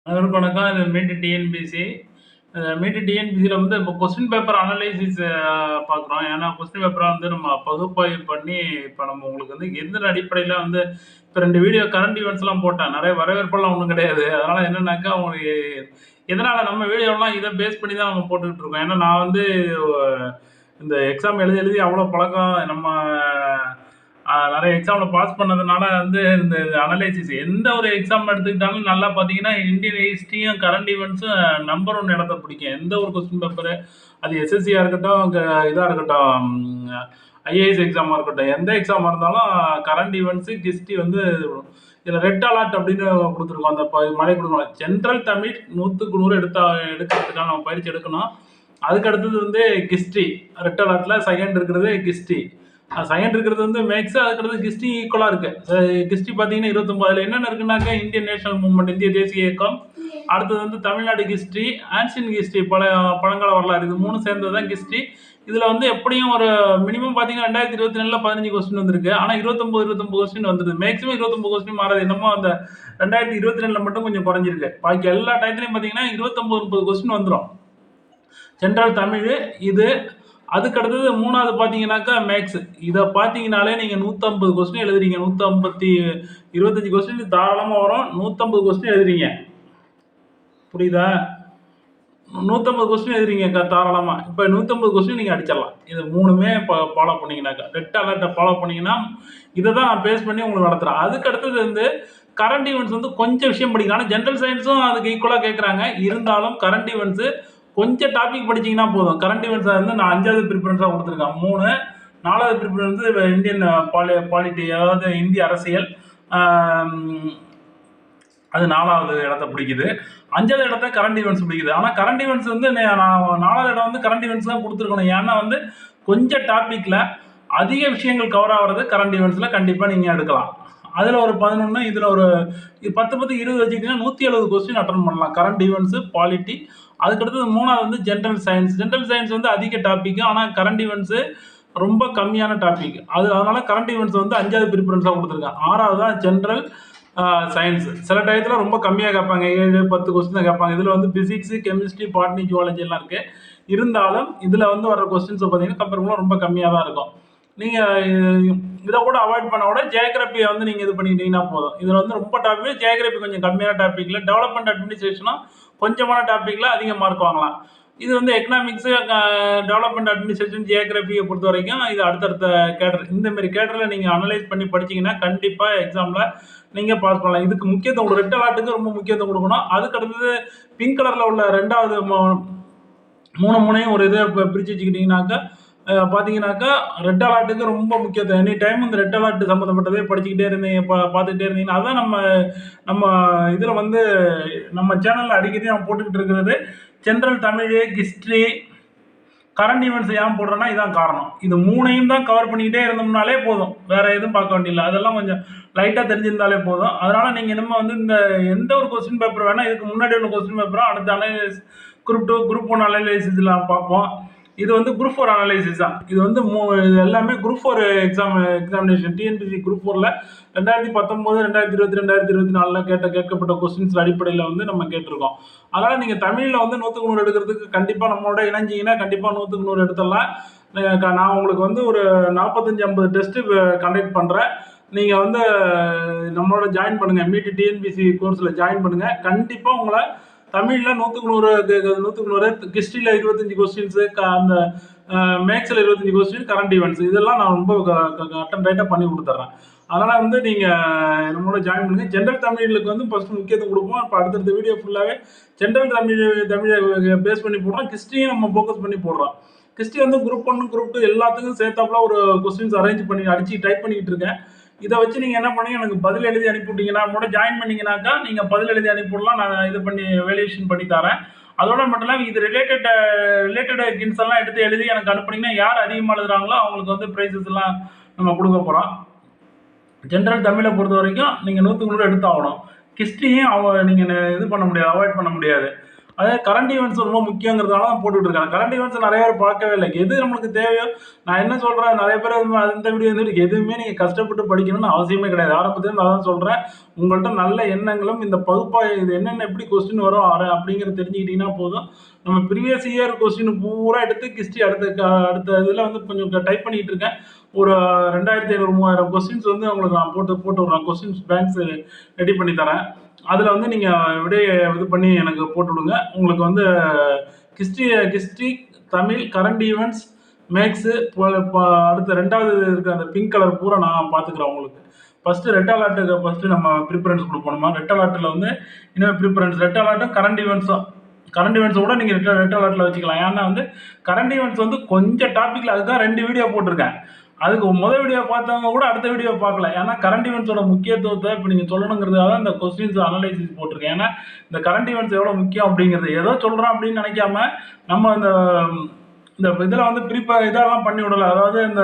அனைவருக்கும் வணக்கம். இது மீட் டிஎன்பிசி. மீட் டிஎன்பிசியில் வந்து இப்போ கொஸ்டின் பேப்பர் அனலைசிஸ் பார்க்குறோம். ஏன்னா கொஸ்டின் பேப்பரை வந்து நம்ம பகுப்பாய்வு பண்ணி இப்போ நம்ம உங்களுக்கு வந்து எந்த அடிப்படையில் வந்து இப்போ 2 வீடியோ கரண்ட் ஈவெண்ட்ஸ்லாம் போட்டேன். நிறைய வரவேற்பெல்லாம் ஒன்றும் கிடையாது. அதனால் என்னன்னாக்கா அவங்களுக்கு எதனால் நம்ம வீடியோலாம் இதை பேஸ் பண்ணி தான் நம்ம போட்டுக்கிட்டு இருக்கோம். ஏன்னா நான் வந்து இந்த எக்ஸாம் எழுதி எழுதி அவ்வளோ பழக்கம் நம்ம நிறைய எக்ஸாமில் பாஸ் பண்ணதுனால வந்து இந்த அனலைசிஸ் எந்த ஒரு எக்ஸாம் எடுத்துக்கிட்டாலும் நல்லா பார்த்தீங்கன்னா இந்தியன் ஹிஸ்ட்ரியும் கரண்ட் ஈவெண்ட்ஸும் நம்பர் 1 இடத்த பிடிக்கும். எந்த ஒரு கொஸ்டின் பேப்பரு அது எஸ்எஸ்சியாக இருக்கட்டும், இதாக இருக்கட்டும், ஐஏஎஸ் எக்ஸாமாக இருக்கட்டும், எந்த எக்ஸாமாக இருந்தாலும் கரண்ட் ஈவெண்ட்ஸு ஹிஸ்ட்ரி வந்து இதில் ரெட் அலர்ட் அப்படின்னு கொடுத்துருக்கோம். அந்த மழை கொடுக்கணும். ஜென்ரல் தமிழ் 100க்கு 100 எடுக்கிறதுக்கான நம்ம பயிற்சி எடுக்கணும். அதுக்கு அடுத்தது வந்து ஹிஸ்ட்ரி ரெட் அலர்ட்டில் செகண்ட் இருக்கிறது ஹிஸ்ட்ரி. செகண்ட் இருக்கிறது வந்து மேக்ஸ். அதுக்கடுத்து ஹிஸ்ட்ரி ஈக்குவலாக இருக்கு. ஹிஸ்ட்ரி பார்த்தீங்கன்னா 29 அதில் என்னென்ன இருக்குன்னாக்கா இந்தியன் நேஷனல் மூவ்மெண்ட், இந்திய தேசிய இயக்கம், அடுத்தது வந்து தமிழ்நாடு ஹிஸ்ட்ரி, ஆன்சியன் ஹிஸ்ட்ரி, பழங்கால வரலாறு, இது 3 சேர்ந்தது தான் ஹிஸ்ட்ரி. இதில் வந்து எப்படியும் ஒரு மினிமம் பார்த்தீங்கன்னா 2024 15 கொஸ்டின் வந்திருக்கு. ஆனால் 29 கொஸ்டின் வந்துருக்கு. மேக்ஸிமம் 29 கொஸ்டின் மாறாது. என்னமோ அந்த 2022 மட்டும் கொஞ்சம் குறைஞ்சிருக்கு. பாக்கி எல்லா டயத்துலையும் பார்த்தீங்கன்னா 29 30 கொஸ்டின் வந்துடும். ஜென்ரல் தமிழ் இது. அதுக்கு அடுத்தது 3வது பார்த்தீங்கன்னாக்கா மேக்ஸ். இதை பார்த்தீங்கனாலே நீங்கள் 150 கொஸ்டின் எழுதுறீங்க. 25 கொஸ்டின் தாராளமாக வரும். 150 கொஸ்டின் எழுதுறீங்க. புரியுதா? 150 கொஸ்டின் எழுதுறீங்க தாராளமாக. இப்போ 150 கொஸ்டின் நீங்கள் அடிச்சிடலாம். இது 3மே ஃபாலோ பண்ணிங்கனாக்கா, ரெட் அலர்ட்டை ஃபாலோ பண்ணிங்கன்னா இதை தான் நான் பேஸ் பண்ணி உங்களுக்கு நடத்துகிறேன். அதுக்கு அடுத்தது வந்து கரண்ட் ஈவெண்ட்ஸ் வந்து கொஞ்சம் விஷயம் படிக்கணும். ஆனால் ஜென்ரல் சயின்ஸும் அதுக்கு ஈக்குவலாக கேட்குறாங்க. இருந்தாலும் கரண்ட் ஈவெண்ட்ஸு கொஞ்சம் டாபிக் படிச்சிங்கன்னா போதும். கரண்ட் ஈவெண்ட்ஸாக வந்து நான் 5வது ப்ரிஃபரன்ஸாக கொடுத்துருக்கேன். 3. 4வது ப்ரிஃபரன்ஸ் வந்து இந்தியன் பாலிட்டி, அதாவது இந்திய அரசியல், அது 4வது இடத்த பிடிக்குது. 5வது இடத்த கரண்ட் ஈவெண்ட்ஸ் பிடிக்குது. ஆனால் கரண்ட் ஈவெண்ட்ஸ் வந்து நான் 4வது இடம் வந்து கரண்ட் ஈவெண்ட்ஸ் தான் கொடுத்துருக்கணும். ஏன்னா வந்து கொஞ்சம் டாப்பிக்கில் அதிக விஷயங்கள் கவர் ஆகிறது கரண்ட் ஈவெண்ட்ஸில் கண்டிப்பாக நீங்கள் எடுக்கலாம். அதில் ஒரு 11, இதில் ஒரு 10 20 வச்சுக்கிட்டிங்கன்னா 170 கொஸ்டின் அட்டன் பண்ணலாம். Current events, polity. அதுக்கடுத்தது 3வது வந்து ஜென்ரல் சயின்ஸ். ஜென்ரல் சயின்ஸ் வந்து அதிக டாப்பிக்கு, ஆனால் கரண்ட் ஈவெண்ட்ஸு ரொம்ப கம்மியான டாபிக். அதனால கரண்ட் ஈவெண்ட்ஸ் வந்து 5வது ப்ரிஃபரன்ஸாக கொடுத்துருக்கேன். 6வது தான் ஜென்ரல் சயின்ஸ். சில டயத்தில் ரொம்ப கம்மியாக கேட்பாங்க, 7 10 கொஸ்டின் தான் கேட்பாங்க. இதில் வந்து பிசிக்ஸு, கெமிஸ்ட்ரி, பாட்னி, ஜுவாலஜி எல்லாம் இருக்குது. இருந்தாலும் இதில் வந்து வர கொஸ்டின்ஸை பார்த்தீங்கன்னா கம்பேர் ரொம்ப கம்மியாக தான் இருக்கும். நீங்கள் இதை கூட அவாய்ட் பண்ண கூட ஜியோகிராஃபியை வந்து நீங்கள் இது பண்ணிக்கிட்டீங்கன்னா போதும். இதில் வந்து ரொம்ப டாபிக், ஜியோகிராஃபி கொஞ்சம் கம்மியான டாப்பிக்கில், டெவலப்மெண்ட் அட்மினிஸ்ட்ரேஷனும் கொஞ்சமான டாப்பிக்கில் அதிக மார்க் வாங்கலாம். இது வந்து எக்கனாமிக்ஸு, டெவலப்மெண்ட் அட்மினிஸ்ட்ரேஷன், ஜியோகிராஃபியை பொறுத்த வரைக்கும் இது அடுத்தடுத்த கேடர். இந்தமாரி கேடரில் நீங்கள் அனலைஸ் பண்ணி படிச்சிங்கன்னா கண்டிப்பாக எக்ஸாமில் நீங்கள் பாஸ் பண்ணலாம். இதுக்கு முக்கியத்துவம் கொடுக்கும். ரெட் அலர்ட்டுக்கு ரொம்ப முக்கியத்துவம் கொடுக்கணும். அதுக்கு அடுத்தது பிங்க் கலரில் உள்ள 2வது 3 முனையும் ஒரு இதை பிரித்து வச்சுக்கிட்டிங்கனாக்கா பார்த்தீங்கன்னாக்கா ரெட் அலர்ட்டுக்கு ரொம்ப முக்கியத்துவம். எனி டைம் இந்த ரெட் அலர்ட் சம்மந்தப்பட்டதே படிச்சுக்கிட்டே இருந்தீங்க, பார்த்துக்கிட்டே இருந்தீங்கன்னா அதான் நம்ம இதில் வந்து நம்ம சேனலில் அடிக்கடி நம்ம போட்டுக்கிட்டு இருக்கிறது general Tamil, history, current events. ஏன் போடுறேன்னா இதான் காரணம். இது 3ஐயும் தான் கவர் பண்ணிக்கிட்டே இருந்தோம்னாலே போதும். வேறு எதுவும் பார்க்க வேண்டியதில்லை. அதெல்லாம் கொஞ்சம் லைட்டாக தெரிஞ்சிருந்தாலே போதும். அதனால் நீங்கள் இனிமேல் வந்து இந்த எந்த ஒரு கொஸ்டின் பேப்பர் வேணால், இதுக்கு முன்னாடி உள்ள கொஸ்டின் பேப்பரும் அடுத்த அனலைசிஸ், குரூப் 2 குரூப் 1 அனலைசிஸில் பார்ப்போம். இது வந்து குரூப் 4 அனலைசிஸ் தான். இது வந்து இது எல்லாமே குரூப் 4 எக்ஸாமினேஷன். டிஎன்பிசி குரூப் 4ல் 2019 2022 2024 கேட்கப்பட்ட கொஸ்டின்ஸ் அடிப்படையில் வந்து நம்ம கேட்டிருக்கோம். அதனால் நீங்கள் தமிழில் வந்து 100க்கு 100 எடுக்கிறதுக்கு கண்டிப்பாக நம்மளோட இணைஞ்சிங்கன்னா கண்டிப்பாக 100க்கு 100 எடுத்துடலாம். நான் உங்களுக்கு வந்து ஒரு 45 50 டெஸ்ட்டு கண்டக்ட் பண்ணுறேன். நீங்கள் வந்து நம்மளோட ஜாயின் பண்ணுங்கள். மீட் டிஎன்பிசி கோர்ஸில் ஜாயின் பண்ணுங்கள். கண்டிப்பாக உங்களை தமிழில் 100க்கு 100, ஹிஸ்ட்ரியில் 25 கொஸ்டின்ஸு, அந்த மேக்ஸில் 25 கொஸ்டின், கரண்ட் ஈவெண்ட்ஸ், இதெல்லாம் நான் ரொம்ப அட்டன் ரைட்டாக பண்ணி கொடுத்துட்றேன். அதனால் வந்து நீங்கள் நம்மளோட ஜாயின் பண்ணுங்கள். ஜென்ரல் தமிழுக்கு வந்து ஃபஸ்ட்டு முக்கியத்துவம் கொடுப்போம். இப்போ அடுத்தடுத்த வீடியோ ஃபுல்லாகவே ஜென்ரல் தமிழை பேஸ் பண்ணி போடுறோம். ஹிஸ்ட்ரியும் நம்ம ஃபோக்கஸ் பண்ணி போடுறோம். ஹிஸ்ட்ரி வந்து குரூப் 1 குரூப் 2 எல்லாத்துக்கும் சேர்த்தாப்புல ஒரு கொஸ்டின்ஸ் அரேஞ்ச் பண்ணி டைப் பண்ணிக்கிட்டு இருக்கேன். இதை வச்சு நீங்கள் என்ன பண்ணீங்க, எனக்கு பதில் எழுதி அனுப்பிவிட்டீங்கன்னா, நம்மளோட ஜாயின் பண்ணிங்கனாக்கா நீங்கள் பதில் எழுதி அனுப்பிவிடலாம். நான் இது பண்ணி வேல்யூஷன் பண்ணி தரேன். அதோட மட்டும் இல்லாமல் இது ரிலேட்டட் கின்ஸ் எல்லாம் எடுத்து எழுதி எனக்கு அனுப்புனீங்கன்னா யார் அதிகமாக எழுதுறாங்களோ அவங்களுக்கு வந்து ப்ரைஸஸ் எல்லாம் நம்ம கொடுக்க போகிறோம். ஜென்ரல் தமிழை பொறுத்த வரைக்கும் நீங்கள் 100க்கு 100 எடுத்தாகணும். ஹிஸ்ட்ரியும் நீங்கள் இது பண்ண முடியாது, அவாய்ட் பண்ண முடியாது. அதே கரண்ட் ஈவெண்ட்ஸ் ரொம்ப முக்கியங்கிறதுனால தான் போட்டுட்டு இருக்காங்க. கரண்ட் ஈவெண்ட்ஸ் நிறைய பேர் பார்க்கவே இல்லை. எது நம்மளுக்கு தேவையோ நான் என்ன சொல்றேன், நிறைய பேர் அந்த வீடியோ வந்துட்டு எதுவுமே நீங்க கஷ்டப்பட்டு படிக்கணும்னு அவசியமே கிடையாது. ஆரம்பத்திலேருந்து நான் தான் சொல்றேன். உங்கள்ட்ட நல்ல எண்ணங்களும் இந்த பகுப்பாய்வு இது என்னென்ன எப்படி கொஸ்டின் வரும் அப்படிங்கிறத தெரிஞ்சுக்கிட்டீங்கன்னா போதும். நம்ம ப்ரீவியஸ் இயர் கொஸ்டின் பூரா எடுத்து ஹிஸ்ட்ரி அடுத்த இதில் வந்து கொஞ்சம் டைப் பண்ணிட்டு இருக்கேன். ஒரு 2500 3000 கொஸ்டின்ஸ் வந்து உங்களுக்கு நான் போட்டு விட்றேன். கொஸ்டின்ஸ் பேங்க்ஸ் ரெடி பண்ணி தரேன். அதில் வந்து நீங்கள் விடையை இது பண்ணி எனக்கு போட்டு விடுங்க. உங்களுக்கு வந்து history Tamil current events maths அடுத்த 2வது இருக்க அந்த பிங்க் கலர் பூரா நான் பார்த்துக்குறேன் உங்களுக்கு. ஃபஸ்ட்டு ரெட் அலர்ட்டுக்கு ஃபஸ்ட்டு நம்ம ப்ரிஃபரன்ஸ் கொடுப்போமா. ரெட் அலர்ட்டில் வந்து இன்னும் ப்ரிஃபரன்ஸ் ரெட் அலர்ட்டும் கரண்ட் ஈவெண்ட்ஸை கூட நீங்கள் ரெட் அலர்ட்டில் வச்சுக்கலாம். ஏன்னா வந்து கரண்ட் ஈவெண்ட்ஸ் வந்து கொஞ்சம் டாப்பிக்கில் அதுதான் 2 வீடியோ போட்டிருக்கேன். அதுக்கு முதல் வீடியோ பார்த்தவங்க கூட அடுத்த வீடியோ பார்க்கல. ஏன்னா கரண்ட் ஈவெண்ட்ஸோட முக்கியத்துவத்தை இப்போ நீங்கள் சொல்லணுங்கிறதுக்காக தான் இந்த கொஸ்டின்ஸ் அனலைசிஸ் போட்டிருக்கேன். ஏன்னா இந்த கரண்ட் ஈவெண்ட்ஸ் எவ்வளோ முக்கியம் அப்படிங்கிறது ஏதோ சொல்கிறோம் அப்படின்னு நினைக்காம நம்ம இந்த இதில் வந்து இதெல்லாம் பண்ணி விடலை. அதாவது இந்த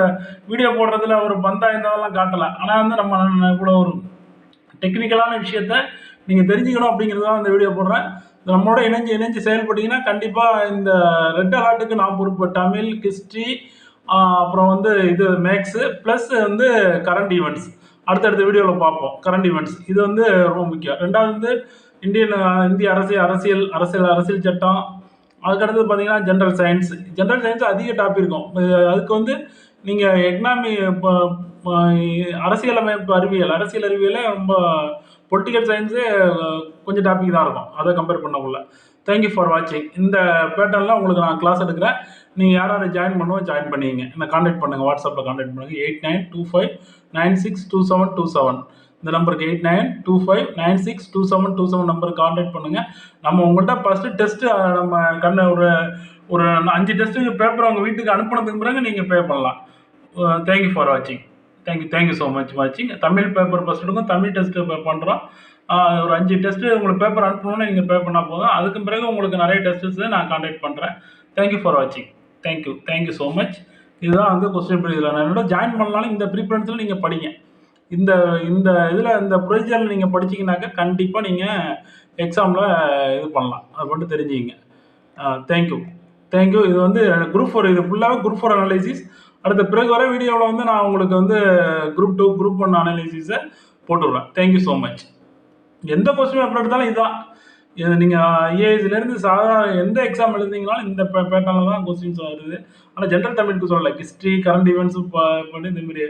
வீடியோ போடுறதுல ஒரு பந்தா இதெல்லாம் காட்டலை. ஆனால் வந்து நம்ம இவ்வளோ ஒரு டெக்னிக்கலான விஷயத்த நீங்கள் தெரிஞ்சுக்கணும் அப்படிங்கிறதுதான் இந்த வீடியோ போடுறேன். நம்மளோட இணைஞ்சு செயல்பட்டீங்கன்னா கண்டிப்பாக இந்த ரெட் அலர்ட்டுக்கு நான் பொறுப்பு. தமிழ் ஹிஸ்ட்ரி அப்புறம் வந்து இது மேக்ஸு ப்ளஸ் வந்து கரண்ட் ஈவெண்ட்ஸ் அடுத்தடுத்த வீடியோவில் பார்ப்போம். கரண்ட் ஈவெண்ட்ஸ் இது வந்து ரொம்ப முக்கியம். 2வது வந்து இந்திய அரசியல் சட்டம். அதுக்கடுத்து பார்த்தீங்கன்னா ஜென்ரல் சயின்ஸ் அதிக டாபிக் இருக்கும். அதுக்கு வந்து நீங்கள் அரசியல் அறிவியலை ரொம்ப பொலிட்டிக்கல் சயின்ஸு கொஞ்சம் டாபிக் தான் இருக்கும் அதை கம்பேர் பண்ணக்குள்ள. தேங்க்யூ ஃபார் வாட்சிங். இந்த பேட்டர்னில் உங்களுக்கு நான் கிளாஸ் எடுக்கிறேன். நீங்கள் யாராவது ஜாயின் பண்ணிங்க. என்னை காண்டாக்ட் பண்ணுங்கள். வாட்ஸ்அப்பில் காண்டாக்ட் பண்ணுங்கள். 8925962727 இந்த நம்பருக்கு 8925962727 நம்பருக்கு காண்டாக்ட் பண்ணுங்கள். நம்ம உங்கள்கிட்ட ஃபஸ்ட்டு டெஸ்ட்டு நம்ம ஒரு 5 டெஸ்ட்டுக்கு பேப்பர் உங்கள் வீட்டுக்கு அனுப்புனதுக்கு பிறகு நீங்கள் பே பண்ணலாம். தேங்க்யூ ஃபார் வாட்சிங். தேங்க்யூ ஸோ மச் வாட்சிங். தமிழ் பேப்பர் ஃபஸ்ட் எடுக்கும். தமிழ் டெஸ்ட்டு பண்ணுறோம். ஒரு 5 டெஸ்ட்டு உங்களுக்கு பேப்பர் அனுப்பணும்னு நீங்கள் பே பண்ணால் போதும். அதுக்கு பிறகு உங்களுக்கு நிறைய டெஸ்ட்டு நான் காண்டாக்ட் பண்ணுறேன். தேங்க்யூ ஃபார் வாட்சிங். Thank you so much. இதுதான் வந்து கொஸ்டின் இதில் நான் என்னோட ஜாயின் பண்ணலாலும் இந்த ப்ரிஃபரன்ஸில் நீங்கள் படிங்க. இந்த இந்த ப்ரொசீஜரில் நீங்கள் படிச்சிங்கனாக்கா கண்டிப்பாக நீங்கள் எக்ஸாமில் இது பண்ணலாம். அது மட்டும் தெரிஞ்சுக்கிங்க. தேங்க்யூ. இது வந்து குரூப் 4 இது ஃபுல்லாகவே குரூப் 4 அனலைசிஸ். அடுத்த பிறகு வர வீடியோவில் வந்து நான் உங்களுக்கு வந்து குரூப் 2 குரூப் 1 அனலைசிஸை போட்டுடுவேன். Thank you so much. எந்த கொஸ்டின் பேப்பர் எடுத்தாலும் இதுதான். இது நீங்கள் ஐஏஎஸ்லேருந்து சாதாரண எந்த எக்ஸாம் எழுதிங்கனாலும் இந்த பேட்டர்னில் தான் கொஸ்டின்ஸ் வருது. ஆனால் ஜென்ரல் தமிழுக்கு சொல்லலை. ஹிஸ்ட்ரி கரண்ட் ஈவெண்ட்ஸும் பண்ணி இந்தமாரி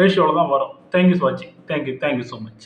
ரேஷியோவில் தான் வரும். தேங்க்யூ ஃபார் வாட்சிங். Thank you so much.